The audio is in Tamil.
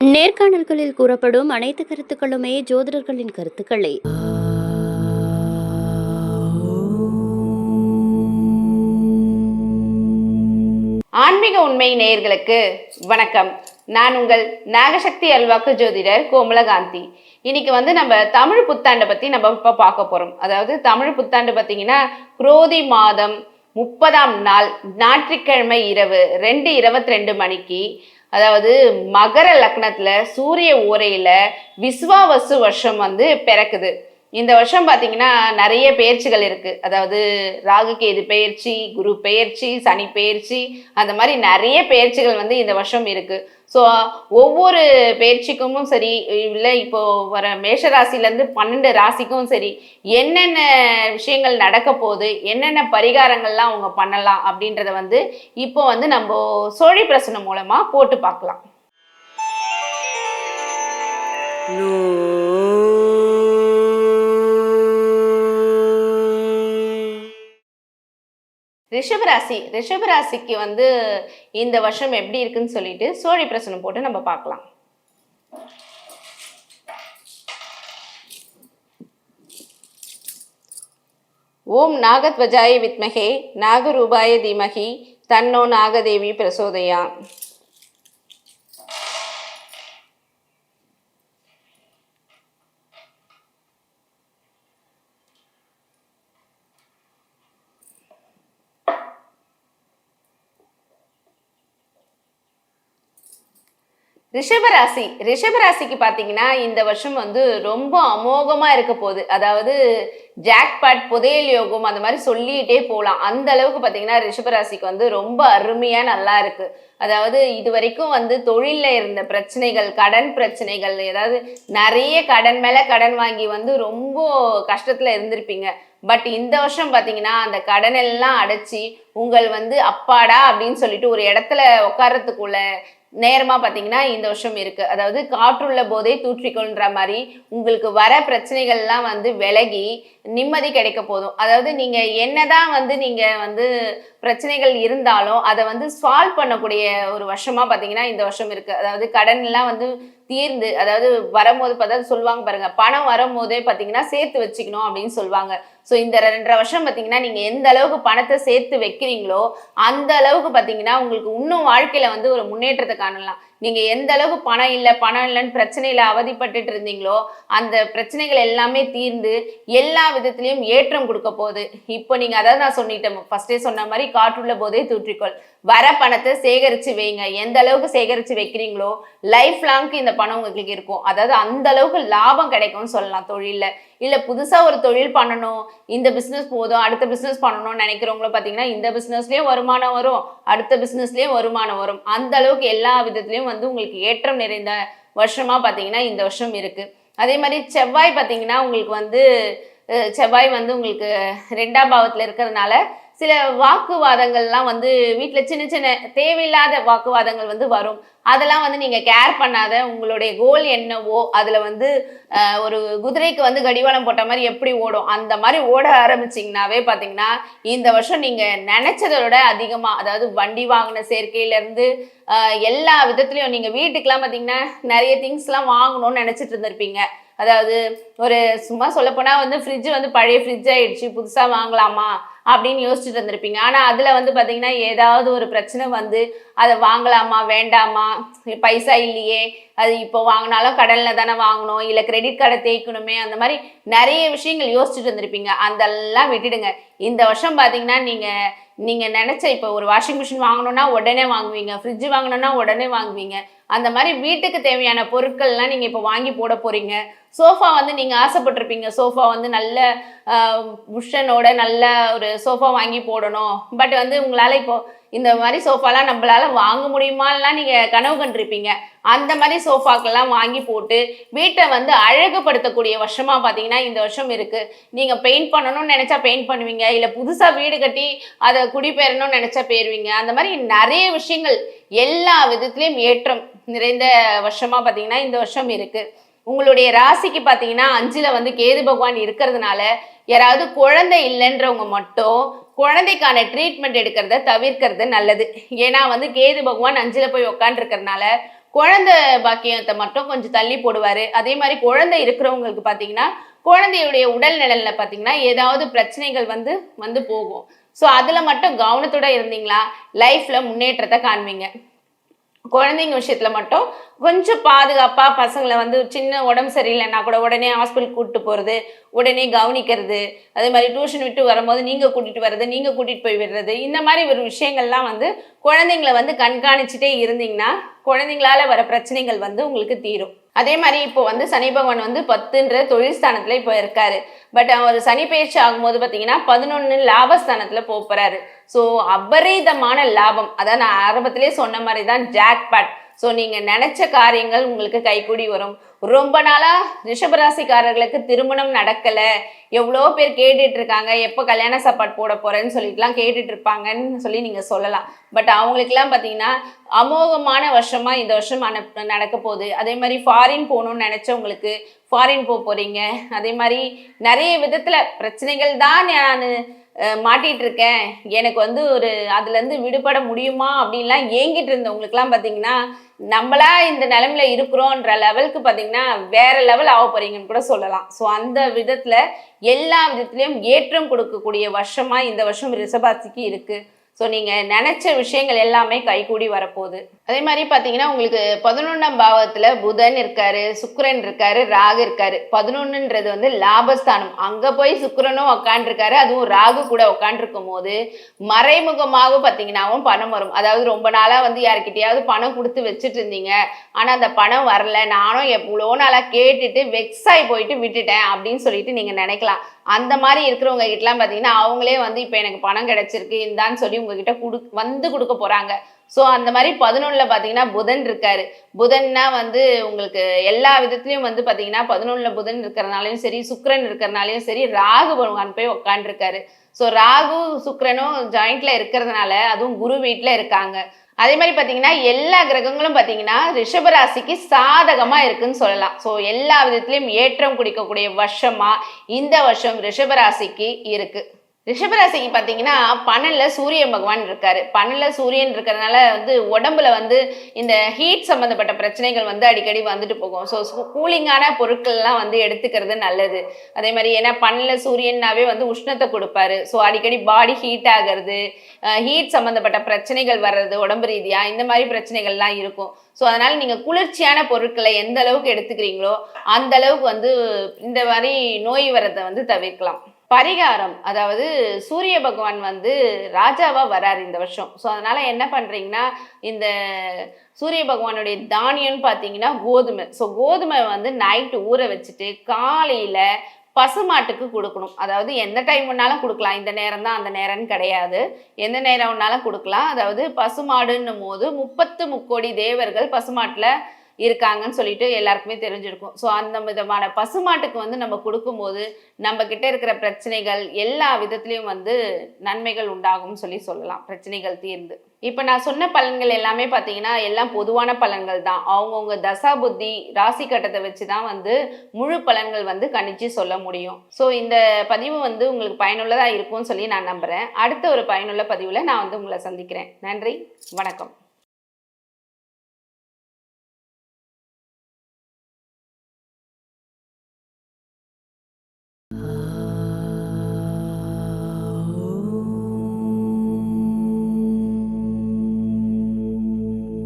நேர்காணல்களில் கூறப்படும் அனைத்து கருத்துக்களுமே ஜோதிடர்களின் கருத்துக்களே. ஆன்மீக உண்மை நேயர்களுக்கு வணக்கம். நான் உங்கள் நாகசக்தி அல்வாக்கு ஜோதிடர் கோமலகாந்தி. இன்னைக்கு நம்ம தமிழ் புத்தாண்டை பத்தி நம்ம இப்ப பார்க்க போறோம். அதாவது தமிழ் புத்தாண்டு பார்த்தீங்கன்னா குரோதி மாதம் 30ஆம் நாள் ஞாயிற்றுக்கிழமை இரவு 2:22 மணிக்கு, அதாவது மகர லக்னத்துல சூரிய ஓரையில விஸ்வாவசு வருஷம் பிறக்குது. இந்த வருஷம் பார்த்தீங்கன்னா நிறைய பெயர்ச்சிகள் இருக்கு. அதாவது ராகு கேது பெயர்ச்சி, குரு பெயர்ச்சி, சனி பெயர்ச்சி, அந்த மாதிரி நிறைய பெயர்ச்சிகள் இந்த வருஷம் இருக்கு. ஸோ ஒவ்வொரு பெயர்ச்சிக்கும் சரி, இல்லை இப்போ வர மேஷராசிலேருந்து 12 ராசிக்கும் சரி, என்னென்ன விஷயங்கள் நடக்க போகுது, என்னென்ன பரிகாரங்கள்லாம் அவங்க பண்ணலாம் அப்படின்றத இப்போ நம்ம சோழி பிரசனம் மூலமா போட்டு பார்க்கலாம். ரிஷபராசிக்கு இந்த வருஷம் எப்படி இருக்குன்னு சொல்லிட்டு சோழி பிரசனம் போட்டு நம்ம பார்க்கலாம். ஓம் நாகத்வஜாய வித்மகே நாகரூபாய தீமகி தன்னோ நாகதேவி பிரசோதயா. ரிஷபராசிக்கு பார்த்தீங்கன்னா இந்த வருஷம் ரொம்ப அமோகமாக இருக்க போகுது. அதாவது ஜாக்பாட், புதையல் யோகம், அந்த மாதிரி சொல்லிகிட்டே போகலாம். அந்த அளவுக்கு பார்த்தீங்கன்னா ரிஷபராசிக்கு ரொம்ப அருமையாக நல்லா இருக்கு. அதாவது இது வரைக்கும் தொழிலில் இருந்த பிரச்சனைகள், கடன் பிரச்சனைகள், ஏதாவது நிறைய கடன் மேலே கடன் வாங்கி ரொம்ப கஷ்டத்தில் இருந்திருப்பீங்க. பட் இந்த வருஷம் பார்த்தீங்கன்னா அந்த கடன் எல்லாம் அடைச்சி உங்கள் அப்பாடா அப்படின்னு சொல்லிட்டு ஒரு இடத்துல உட்கார்றதுக்குள்ள நேரமா பார்த்தீங்கன்னா இந்த வருஷம் இருக்கு. அதாவது காற்றுள்ள போதே தூற்றிக்கொள்ன்ற மாதிரி உங்களுக்கு வர பிரச்சனைகள்லாம் விலகி நிம்மதி கிடைக்க போதும். அதாவது நீங்க என்னதான் நீங்க பிரச்சனைகள் இருந்தாலும் அதை சால்வ் பண்ணக்கூடிய ஒரு வருஷமா பார்த்தீங்கன்னா இந்த வருஷம் இருக்கு. அதாவது கடன் எல்லாம் தீர்ந்து, அதாவது வரும்போது பார்த்தா சொல்லுவாங்க பாருங்க, பணம் வரும்போதே பார்த்தீங்கன்னா சேர்த்து வச்சுக்கணும் அப்படின்னு சொல்லுவாங்க. ஸோ இந்த 2.5 வருஷம் பார்த்தீங்கன்னா நீங்கள் எந்த அளவுக்கு பணத்தை சேர்த்து வைக்கிறீங்களோ அந்த அளவுக்கு பார்த்தீங்கன்னா உங்களுக்கு இன்னும் வாழ்க்கையில் ஒரு முன்னேற்றத்தை காணலாம். நீங்கள் எந்த அளவுக்கு பணம் இல்லைன்னு பிரச்சனையில் அவதிப்பட்டுட்டு இருந்தீங்களோ அந்த பிரச்சனைகள் எல்லாமே தீர்ந்து எல்லா விதத்துலையும் ஏற்றம் கொடுக்க போகுது. இப்போ நீங்கள் அதாவது நான் சொல்லிட்டேன், ஃபர்ஸ்டே சொன்ன மாதிரி காற்றுள்ள போதே தூற்றிக்கொள். வர பணத்தை சேகரித்து வைங்க. எந்த அளவுக்கு சேகரித்து வைக்கிறீங்களோ லைஃப் லாங்க்கு இந்த பணம் உங்களுக்கு இருக்கும். அதாவது அந்த அளவுக்கு லாபம் கிடைக்கும்னு சொல்லலாம் தொழிலில். இல்லை புதுசாக ஒரு தொழில் பண்ணணும், இந்த பிஸ்னஸ் போதும் அடுத்த பிஸ்னஸ் பண்ணணும்னு நினைக்கிறவங்களும் பார்த்தீங்கன்னா இந்த பிஸ்னஸ்லேயும் வருமானம் வரும், அடுத்த பிஸ்னஸ்லேயும் வருமானம் வரும். அந்த அளவுக்கு எல்லா விதத்துலையும் உங்களுக்கு ஏற்றம் நிறைந்த வருஷமா பார்த்தீங்கன்னா இந்த வருஷம் இருக்கு. அதே மாதிரி செவ்வாய் பார்த்தீங்கன்னா உங்களுக்கு செவ்வாய் உங்களுக்கு 2ஆம் பாவத்தில் இருக்கிறதுனால சில வாக்குவாதங்கள்லாம் வீட்டில் சின்ன சின்ன தேவையில்லாத வாக்குவாதங்கள் வரும். அதெல்லாம் நீங்கள் கேர் பண்ணாத உங்களுடைய கோல் என்னவோ அதில் ஒரு குதிரைக்கு கடிவாளம் போட்ட மாதிரி எப்படி ஓடும் அந்த மாதிரி ஓட ஆரம்பிச்சிங்கனாவே பார்த்தீங்கன்னா இந்த வருஷம் நீங்கள் நினச்சதோட அதிகமாக, அதாவது வண்டி வாங்கின சேர்க்கையிலேருந்து எல்லா விதத்துலையும் நீங்கள் வீட்டுக்கெலாம் பார்த்தீங்கன்னா நிறைய திங்ஸ்லாம் வாங்கணும்னு நினச்சிட்டு இருந்திருப்பீங்க. அதாவது ஒரு சும்மா சொல்லப்போனால் ஃப்ரிட்ஜ் பழைய ஃப்ரிட்ஜ் ஆகிடுச்சு, புதுசாக வாங்கலாமா அப்படின்னு யோசிச்சுட்டு இருந்திருப்பீங்க. ஆனால் அதில் பார்த்தீங்கன்னா ஏதாவது ஒரு பிரச்சனை அதை வாங்கலாமா வேண்டாமா, பைசா இல்லையே, அது இப்போ வாங்கினாலும் கடனில் தானே வாங்கணும், இல்லை கிரெடிட் கார்டை தேய்க்கணுமே, அந்த மாதிரி நிறைய விஷயங்கள் யோசிச்சுட்டு இருந்திருப்பீங்க. அதெல்லாம் விட்டுடுங்க. இந்த வருஷம் பார்த்தீங்கன்னா நீங்கள் நினச்ச இப்போ ஒரு வாஷிங் மிஷின் வாங்கணுன்னா உடனே வாங்குவீங்க, ஃப்ரிட்ஜ் வாங்கணுன்னா உடனே வாங்குவீங்க. அந்த மாதிரி வீட்டுக்கு தேவையான பொருட்கள்லாம் நீங்கள் இப்போ வாங்கி போட போகிறீங்க. சோஃபா நீங்கள் ஆசைப்பட்டிருப்பீங்க, சோஃபா நல்ல புஷனோட நல்ல ஒரு சோஃபா வாங்கி போடணும். பட் உங்களால் இப்போ இந்த மாதிரி சோஃபாலாம் நம்மளால வாங்க முடியுமாலாம் நீங்கள் கனவு கண்டிருப்பீங்க. அந்த மாதிரி சோஃபாக்கெல்லாம் வாங்கி போட்டு வீட்டை அழகுபடுத்தக்கூடிய வருஷமாக பார்த்தீங்கன்னா இந்த வருஷம் இருக்குது. நீங்கள் பெயிண்ட் பண்ணணும்னு நினச்சா பெயிண்ட் பண்ணுவீங்க, இல்லை புதுசாக வீடு கட்டி அதை குடிபெயரணும்னு நினச்சா போயிடுவீங்க. அந்த மாதிரி நிறைய விஷயங்கள் எல்லா விதத்துலேயும் ஏற்றம் நிறைந்த வருஷமாக பார்த்தீங்கன்னா இந்த வருஷம் இருக்குது. உங்களுடைய ராசிக்கு பார்த்தீங்கன்னா 5ல் கேது பகவான் இருக்கிறதுனால யாராவது குழந்தை இல்லைன்றவங்க மட்டும் குழந்தைக்கான ட்ரீட்மெண்ட் எடுக்கிறத தவிர்க்கிறது நல்லது. ஏன்னா கேது பகவான் 5ல் போய் உட்காந்துருக்கிறதுனால குழந்தை பாக்கியத்தை மட்டும் கொஞ்சம் தள்ளி போடுவாரு. அதே மாதிரி குழந்தை இருக்கிறவங்களுக்கு பார்த்தீங்கன்னா குழந்தையுடைய உடல் நலன்ல பார்த்தீங்கன்னா ஏதாவது பிரச்சனைகள் வந்து போகும். ஸோ அதுல மட்டும் கவனத்தோட இருந்தீங்களா லைஃப்ல முன்னேற்றத்தை காண்பீங்க. குழந்தைங்க விஷயத்துல மட்டும் கொஞ்சம் பாதுகாப்பா பசங்களை வந்து சின்ன உடம்பு சரியில்லைன்னா கூட உடனே ஹாஸ்பிட்டல் கூட்டிட்டு போறது, உடனே கவனிக்கிறது, அதே மாதிரி டியூஷன் விட்டு வரும்போது நீங்க கூட்டிட்டு வர்றது, நீங்க கூட்டிட்டு போய் விடுறது, இந்த மாதிரி ஒரு விஷயங்கள்லாம் வந்து குழந்தைங்களை வந்து கண்காணிச்சுட்டே இருந்தீங்கன்னா குழந்தைங்களால வர பிரச்சனைகள் வந்து உங்களுக்கு தீரும். அதே மாதிரி இப்போ வந்து சனி பகவான் வந்து 10ன்ற தொழில் ஸ்தானத்துல இப்போ இருக்காரு. பட் அவர் சனி பயிற்சி ஆகும்போது பார்த்தீங்கன்னா 11 லாபஸ்தானத்துல போறாரு. ஸோ அபரீதமான லாபம், அதான் நான் ஆரம்பத்திலே சொன்ன மாதிரி தான் ஜாக்பாட். ஸோ நீங்க நினைச்ச காரியங்கள் உங்களுக்கு கைகூடி வரும். ரொம்ப நாளா ரிஷபராசிக்காரர்களுக்கு திருமணம் நடக்கல, எவ்வளோ பேர் கேட்டுட்டு இருக்காங்க, எப்போ கல்யாண சாப்பாடு போட போறேன்னு சொல்லிட்டுலாம் கேட்டுட்டு இருப்பாங்கன்னு சொல்லி நீங்க சொல்லலாம். பட் அவங்களுக்குலாம் பார்த்தீங்கன்னா அமோகமான வருஷமா இந்த வருஷம் நடக்க போகுது. அதே மாதிரி ஃபாரின் போகணும்னு நினைச்சவங்களுக்கு ஃபாரின் போறீங்க. அதே மாதிரி நிறைய விதத்துல பிரச்சனைகள் தான் நான் மாட்டிட்டு இருக்கேன், எனக்கு வந்து ஒரு அதுல இருந்து விடுபட முடியுமா அப்படின்லாம் ஏங்கிட்டு இருந்தவங்களுக்குலாம் பார்த்தீங்கன்னா நம்மளா இந்த நிலைமையில இருக்கிறோன்ற லெவலுக்கு பார்த்தீங்கன்னா வேற லெவல் ஆக போறீங்கன்னு கூட சொல்லலாம். ஸோ அந்த விதத்துல எல்லா விதத்திலையும் ஏற்றம் கொடுக்கக்கூடிய வருஷமா இந்த வருஷம் ரிஷபராசிக்கு இருக்கு. ஸோ நீங்கள் நினச்ச விஷயங்கள் எல்லாமே கைகூடி வரப்போகுது. அதே மாதிரி பார்த்தீங்கன்னா உங்களுக்கு 11ஆம் பாவத்தில் புதன் இருக்காரு, சுக்கிரன் இருக்காரு, ராகு இருக்காரு. 11ன்றது வந்து லாபஸ்தானம். அங்கே போய் சுக்கிரனும் உக்காண்டிருக்காரு, அதுவும் ராகு கூட உக்காண்டிருக்கும் போது மறைமுகமாக பார்த்தீங்கன்னாவும் பணம் வரும். அதாவது ரொம்ப நாளாக வந்து யாருக்கிட்டையாவது பணம் கொடுத்து வச்சுட்டு இருந்தீங்க, ஆனால் அந்த பணம் வரல, நானும் எவ்வளோ நாளாக கேட்டுட்டு வெக்ஸாகி போயிட்டு விட்டுட்டேன் அப்படின்னு சொல்லிட்டு நீங்கள் நினைக்கலாம். அந்த மாதிரி இருக்கிறவங்க கிட்டலாம் பார்த்தீங்கன்னா அவங்களே வந்து இப்போ எனக்கு பணம் கிடைச்சிருக்கு இந்தான்னு சொல்லி உங்ககிட்ட கொடுக்க போறாங்க. ஸோ அந்த மாதிரி 11ல் பார்த்தீங்கன்னா புதன் இருக்காரு. புதன்னா வந்து உங்களுக்கு எல்லா விதத்துலையும் வந்து பார்த்தீங்கன்னா 11ல் புதன் இருக்கிறனாலையும் சரி, சுக்கிரன் இருக்கிறனாலையும் சரி, ராகு பகவான் போய் உட்காந்துருக்காரு. ஸோ ராகு சுக்கிரனும் ஜாயிண்ட்ல இருக்கிறதுனால, அதுவும் குரு வீட்டில் இருக்காங்க. அதே மாதிரி பார்த்தீங்கன்னா எல்லா கிரகங்களும் பார்த்தீங்கன்னா ரிஷபராசிக்கு சாதகமாக இருக்குன்னு சொல்லலாம். ஸோ எல்லா விதத்திலையும் ஏற்றம் குடிக்கக்கூடிய வருஷமா இந்த வருஷம் ரிஷபராசிக்கு இருக்கு. ரிஷபராசிக்கு பார்த்தீங்கன்னா 12ல் சூரிய பகவான் இருக்காரு. 12ல் சூரியன் இருக்கிறதுனால வந்து உடம்புல வந்து இந்த ஹீட் சம்மந்தப்பட்ட பிரச்சனைகள் வந்து அடிக்கடி வந்துட்டு போகும். ஸோ கூலிங்கான பொருட்கள்லாம் வந்து எடுத்துக்கிறது நல்லது. அதே மாதிரி ஏன்னா 12ல் சூரியன்னாவே வந்து உஷ்ணத்தை கொடுப்பாரு. ஸோ அடிக்கடி பாடி ஹீட் ஆகிறது, ஹீட் சம்மந்தப்பட்ட பிரச்சனைகள் வர்றது உடம்பு ரீதியாக, இந்த மாதிரி பிரச்சனைகள்லாம் இருக்கும். ஸோ அதனால நீங்கள் குளிர்ச்சியான பொருட்களை எந்த அளவுக்கு எடுத்துக்கிறீங்களோ அந்த அளவுக்கு வந்து இந்த மாதிரி நோய் வரதை வந்து தவிர்க்கலாம். பரிகாரம், அதாவது சூரிய பகவான் வந்து ராஜாவா வராரு இந்த வருஷம். ஸோ அதனால என்ன பண்றீங்கன்னா இந்த சூரிய பகவானுடைய தானியம்னு பார்த்தீங்கன்னா கோதுமை. ஸோ கோதுமை வந்து நைட்டு ஊற வச்சுட்டு காலையில பசுமாட்டுக்கு கொடுக்கணும். அதாவது எந்த டைம் வேணாலும் கொடுக்கலாம், இந்த நேரம் தான் அந்த நேரம்னு கிடையாது, எந்த நேரம் வேணாலும் கொடுக்கலாம். அதாவது பசுமாடுன்னும் போது 30 முக்கோடி தேவர்கள் பசுமாட்டில் இருக்காங்கன்னு சொல்லிட்டு எல்லாருக்குமே தெரிஞ்சிருக்கும். ஸோ அந்த விதமான பசுமாட்டுக்கு வந்து நம்ம கொடுக்கும்போது நம்ம கிட்ட இருக்கிற பிரச்சனைகள் எல்லா விதத்துலையும் வந்து நன்மைகள் உண்டாகும்னு சொல்லலாம், பிரச்சனைகள் தீர்ந்து. இப்போ நான் சொன்ன பலன்கள் எல்லாமே பார்த்தீங்கன்னா எல்லாம் பொதுவான பலன்கள் தான். அவங்கவுங்க தசா புத்தி ராசி கட்டத்தை வச்சு தான் வந்து முழு பலன்கள் வந்து கணிச்சு சொல்ல முடியும். ஸோ இந்த பதிவு வந்து உங்களுக்கு பயனுள்ளதாக இருக்கும்னு சொல்லி நான் நம்புகிறேன். அடுத்த ஒரு பயனுள்ள பதிவில் நான் வந்து உங்களை சந்திக்கிறேன். நன்றி, வணக்கம்.